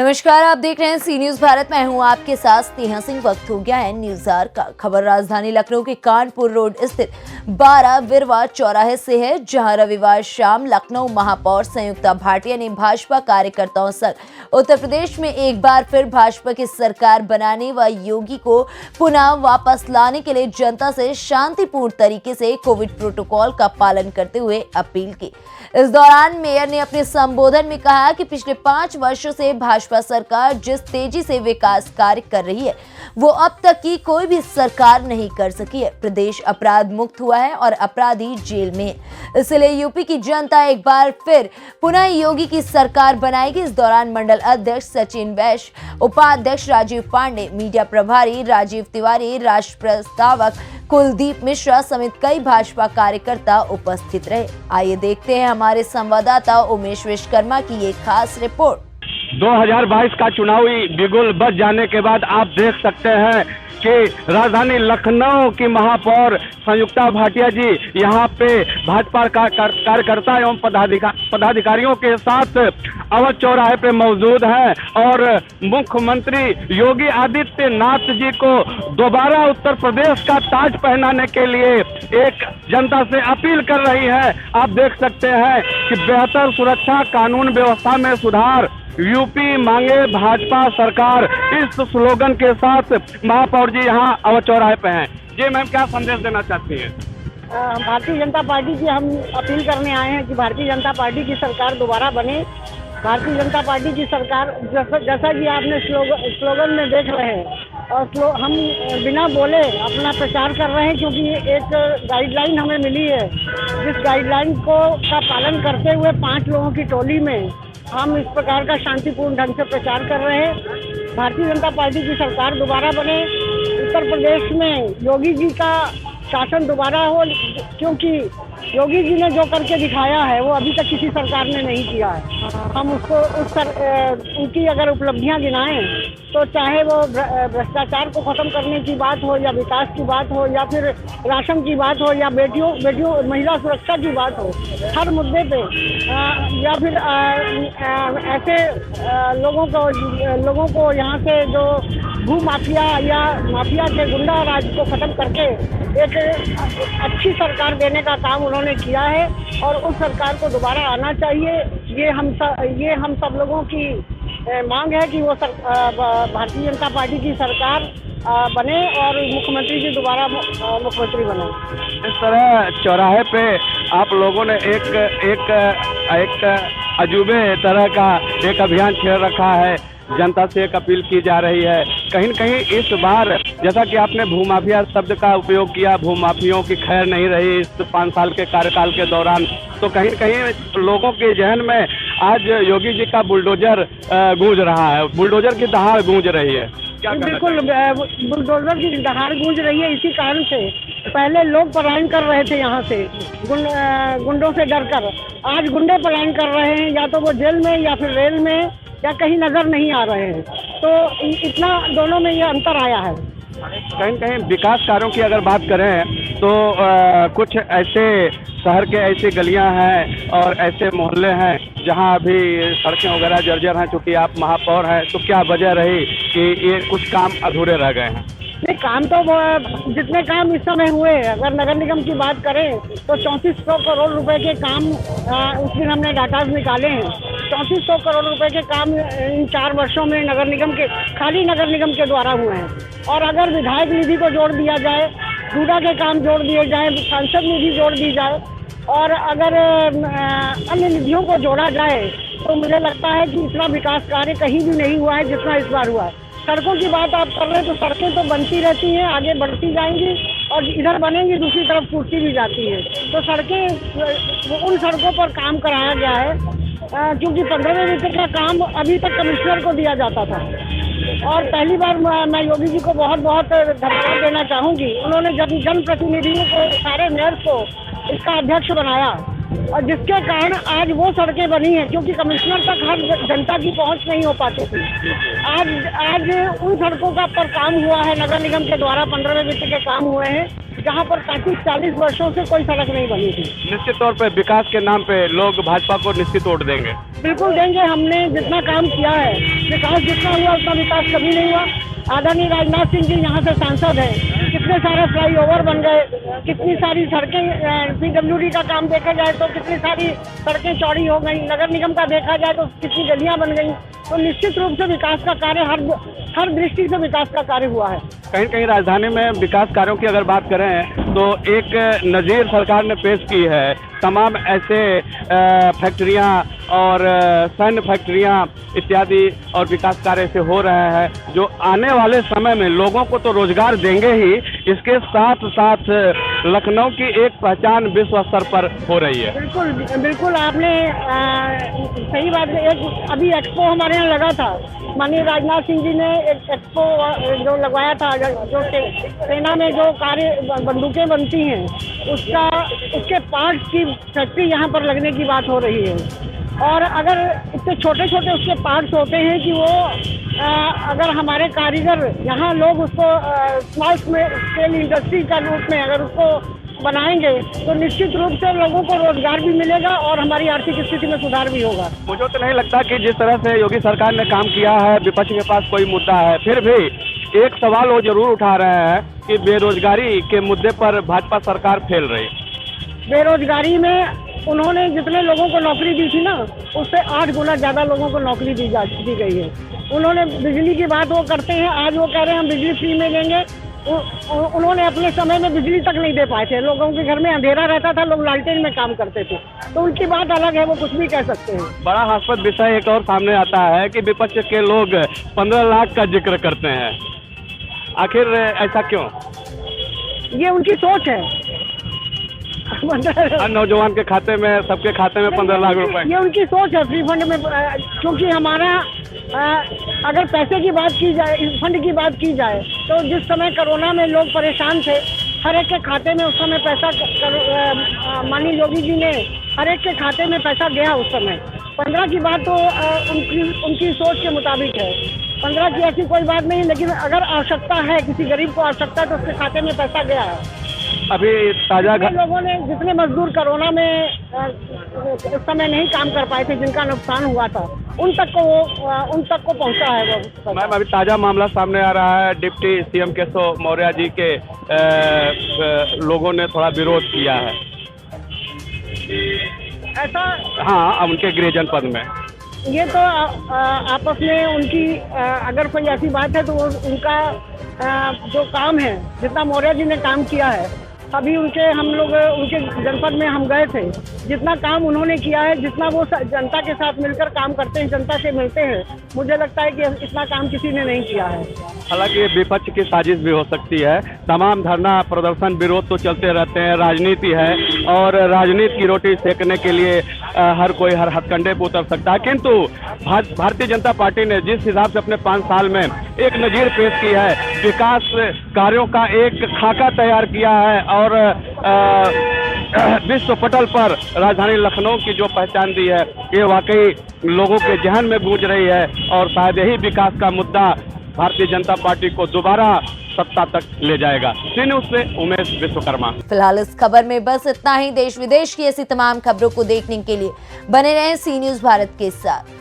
नमस्कार, आप देख रहे हैं सी न्यूज भारत। मैं हूं आपके साथ स्नेहा सिंह। वक्त हो गया है न्यूज आवर का। खबर राजधानी लखनऊ के कानपुर रोड स्थित 12 विरवा चौराहे से है, जहां रविवार शाम लखनऊ महापौर संयुक्ता भाटिया ने भाजपा कार्यकर्ताओं संग उत्तर प्रदेश में एक बार फिर भाजपा की सरकार बनाने व योगी को पुनः वापस लाने के लिए जनता से शांतिपूर्ण तरीके से कोविड प्रोटोकॉल का पालन करते हुए अपील की। इस दौरान मेयर ने अपने संबोधन में कहा कि पिछले 5 वर्षों से भाजपा सरकार जिस तेजी से विकास कार्य कर रही है वो अब तक की कोई भी सरकार नहीं कर सकी है। प्रदेश अपराध मुक्त हुआ है और अपराधी जेल में है। इसलिए यूपी की जनता एक बार फिर पुनः योगी की सरकार बनाएगी। इस दौरान मंडल अध्यक्ष सचिन वैश्य, उपाध्यक्ष राजीव पांडे, मीडिया प्रभारी राजीव तिवारी, राष्ट्र प्रस्तावक कुलदीप मिश्रा समेत कई भाजपा कार्यकर्ता उपस्थित रहे। आइए देखते हैं हमारे संवाददाता उमेश विश्वकर्मा की ये खास रिपोर्ट। 2022 का चुनावी बिगुल बज जाने के बाद आप देख सकते हैं कि राजधानी लखनऊ की महापौर संयुक्ता भाटिया जी यहाँ पे भाजपा कार्यकर्ता एवं पदाधिकारियों के साथ अवध चौराहे पे मौजूद हैं और मुख्यमंत्री योगी आदित्यनाथ जी को दोबारा उत्तर प्रदेश का ताज पहनाने के लिए एक जनता से अपील कर रही है। आप देख सकते हैं कि बेहतर सुरक्षा, कानून व्यवस्था में सुधार, यूपी मांगे भाजपा सरकार, इस स्लोगन के साथ महापौर जी यहाँ अवध चौराहे पे हैं। जी मैम, क्या संदेश देना चाहती हैं? भारतीय जनता पार्टी की हम अपील करने आए हैं कि भारतीय जनता पार्टी की सरकार दोबारा बने। भारतीय जनता पार्टी की सरकार जैसा कि आपने स्लोगन में देख रहे हैं और हम बिना बोले अपना प्रचार कर रहे हैं, क्योंकि एक गाइडलाइन हमें मिली है। जिस गाइडलाइन का पालन करते हुए 5 लोगों की टोली में हम इस प्रकार का शांतिपूर्ण ढंग से प्रचार कर रहे हैं। भारतीय जनता पार्टी की सरकार दोबारा बने, उत्तर प्रदेश में योगी जी का शासन दोबारा हो, क्योंकि योगी जी ने जो करके दिखाया है वो अभी तक किसी सरकार ने नहीं किया है। हम उसको उनकी अगर उपलब्धियां गिनाएं तो चाहे वो भ्रष्टाचार को खत्म करने की बात हो या विकास की बात हो या फिर राशन की बात हो या बेटियों महिला सुरक्षा की बात हो, हर मुद्दे पे या फिर ऐसे लोगों को यहाँ से जो भू माफिया या माफिया के गुंडा राज को खत्म करके एक अच्छी सरकार देने का काम उन्होंने किया है और उस सरकार को दोबारा आना चाहिए। ये हम सब लोगों की मांग है कि वो भारतीय जनता पार्टी की सरकार बने और मुख्यमंत्री जी दोबारा मुख्यमंत्री बने। इस तरह चौराहे पे आप लोगों ने एक अजूबे तरह का एक अभियान छेड़ रखा है। जनता से एक अपील की जा रही है। कहीं न कहीं इस बार जैसा कि आपने भूमाफिया शब्द का उपयोग किया, भूमाफियों की खैर नहीं रही इस 5 साल के कार्यकाल के दौरान, तो कहीं न कहीं लोगों के जहन में आज योगी जी का बुलडोजर गूंज रहा है, बुलडोजर की दहाड़ गूंज रही है। बिल्कुल, बुलडोजर की दहाड़ गूंज रही है। इसी कारण से पहले लोग पलायन कर रहे थे यहाँ से गुंडों से डरकर। आज गुंडे पलायन कर रहे हैं, या तो वो जेल में या फिर रेल में या कहीं नजर नहीं आ रहे हैं। तो इतना दोनों में ये अंतर आया है। कहीं कहीं विकास कार्यों की अगर बात करें तो कुछ ऐसे शहर के ऐसी गलियां हैं और ऐसे मोहल्ले हैं जहां अभी सड़कें वगैरह जर्जर हैं। चूँकि आप महापौर हैं, तो क्या वजह रही कि ये कुछ काम अधूरे रह गए हैं? नहीं, काम तो जितने काम इस समय हुए, अगर नगर निगम की बात करें तो 3400 करोड़ रुपए के काम उस दिन हमने डाटा निकाले हैं। 3400 करोड़ रुपए के काम इन 4 वर्षों में खाली नगर निगम के द्वारा हुए हैं। और अगर विधायक निधि को जोड़ दिया जाए, डूडा के काम जोड़ दिए जाए, सांसद निधि जोड़ दी जाए और अगर अन्य निधियों को जोड़ा जाए तो मुझे लगता है कि इतना विकास कार्य कहीं भी नहीं हुआ है जितना इस बार हुआ है। सड़कों की बात आप कर रहे हैं तो सड़कें तो बनती रहती हैं, आगे बढ़ती जाएंगी और इधर बनेंगी दूसरी तरफ टूटती भी जाती है। तो सड़कें, उन सड़कों पर काम कराया गया है, क्योंकि 15वें विकेट का काम अभी तक कमिश्नर को दिया जाता था। और पहली बार मैं योगी जी को बहुत बहुत धन्यवाद देना चाहूँगी। उन्होंने जब जनप्रतिनिधियों को, सारे मेयर को इसका अध्यक्ष बनाया और जिसके कारण आज वो सड़कें बनी हैं, क्योंकि कमिश्नर तक हर जनता की पहुंच नहीं हो पाती थी। आज उन सड़कों का पर काम हुआ है, नगर निगम के द्वारा 15वें वित्त के काम हुए हैं, जहां पर 35-40 वर्षों से कोई सड़क नहीं बनी थी। निश्चित तौर पे विकास के नाम पे लोग भाजपा को निश्चित वोट देंगे। बिल्कुल देंगे। हमने जितना काम किया है, विकास जितना हुआ उतना विकास कभी नहीं हुआ। आदरणीय राजनाथ सिंह जी यहाँ से सांसद हैं, कितने सारे फ्लाईओवर बन गए, कितनी सारी सड़कें, पीडब्ल्यूडी का काम देखा जाए तो कितनी सारी सड़कें चौड़ी हो गई, नगर निगम का देखा जाए तो कितनी गलियां बन गई। तो निश्चित रूप से विकास का कार्य हर दृष्टि से विकास का कार्य हुआ है। कहीं कहीं राजधानी में विकास कार्यों की अगर बात करें तो एक नज़ीर सरकार ने पेश की है। तमाम ऐसे फैक्ट्रियां और सैन्य फैक्ट्रियां इत्यादि और विकास कार्य से हो रहे हैं जो आने वाले समय में लोगों को तो रोजगार देंगे ही, इसके साथ साथ लखनऊ की एक पहचान विश्व स्तर पर हो रही है। बिल्कुल बिल्कुल, आपने सही बात है। एक अभी एक्सपो हमारे यहाँ लगा था, माननीय राजनाथ सिंह जी ने एक एक्सपो जो लगवाया था, जो सेना में जो बंदूकें बनती हैं उसके पार्ट्स की फैक्ट्री यहाँ पर लगने की बात हो रही है। और अगर इतने छोटे छोटे उसके पार्ट्स होते हैं कि वो अगर हमारे कारीगर यहाँ लोग उसको स्मॉल स्केल इंडस्ट्री का रूप में अगर उसको बनाएंगे तो निश्चित रूप से लोगों को रोजगार भी मिलेगा और हमारी आर्थिक स्थिति में सुधार भी होगा। मुझे तो नहीं लगता कि जिस तरह से योगी सरकार ने काम किया है विपक्ष के पास कोई मुद्दा है। फिर भी एक सवाल वो जरूर उठा रहे हैं कि बेरोजगारी के मुद्दे पर भाजपा सरकार फेल रही। बेरोजगारी में उन्होंने जितने लोगों को नौकरी दी थी ना, उससे 8 गुना ज़्यादा लोगों को नौकरी दी गई है। उन्होंने बिजली की बात वो करते हैं, आज वो कह रहे हैं हम बिजली फ्री में देंगे। उन्होंने अपने समय में बिजली तक नहीं दे पाए थे, लोगों के घर में अंधेरा रहता था, लोग लालटेन में काम करते थे। तो उनकी बात अलग है, वो कुछ भी कह सकते हैं। बड़ा हास्यास्पद विषय एक और सामने आता है कि विपक्ष के लोग 15 लाख का जिक्र करते हैं। आखिर ऐसा क्यों? ये उनकी सोच है। हर नौजवान के खाते में, सबके खाते में 15 लाख रुपए। ये उनकी सोच है फ्री फंड में, क्योंकि हमारा अगर पैसे की बात की जाए, फंड की बात की जाए तो जिस समय कोरोना में लोग परेशान थे, हर एक के खाते में उस समय पैसा, माननीय योगी जी ने हर एक के खाते में पैसा गया उस समय। 15 की बात तो उनकी सोच के मुताबिक है। 15 की ऐसी कोई बात नहीं, लेकिन अगर आवश्यकता है, किसी गरीब को आवश्यकता है तो उसके खाते में पैसा गया है। अभी ताजा लोगों ने, जितने मजदूर कोरोना में उस समय नहीं काम कर पाए थे, जिनका नुकसान हुआ था, उन तक को पहुंचा है वो। मैम अभी ताजा मामला सामने आ रहा है, डिप्टी सीएम केशव मौर्य जी के लोगों ने थोड़ा विरोध किया है ऐसा। हाँ, उनके गृह जनपद में ये तो आपस में उनकी अगर कोई ऐसी बात है तो वो उनका जो काम है, जितना मौर्य जी ने काम किया है, अभी हम लोग उनके जनपद में हम गए थे, जितना काम उन्होंने किया है, जितना वो जनता के साथ मिलकर काम करते हैं, जनता से मिलते हैं, मुझे लगता है कि इतना काम किसी ने नहीं किया है। हालांकि विपक्ष की साजिश भी हो सकती है। तमाम धरना प्रदर्शन विरोध तो चलते रहते हैं, राजनीति है और राजनीति की रोटी सेकने के लिए हर कोई हर हथकंडे पर उतर सकता है। किंतु भारतीय जनता पार्टी ने जिस हिसाब से अपने 5 साल में एक नज़ीर पेश की है, विकास कार्यों का एक खाका तैयार किया है और विश्व पटल पर राजधानी लखनऊ की जो पहचान दी है, ये वाकई लोगों के जहन में गूंज रही है और शायद यही विकास का मुद्दा भारतीय जनता पार्टी को दोबारा सत्ता तक ले जाएगा। सी न्यूज़ से उमेश विश्वकर्मा। फिलहाल इस खबर में बस इतना ही। देश विदेश की ऐसी तमाम खबरों को देखने के लिए बने रहें सी न्यूज़ भारत के साथ।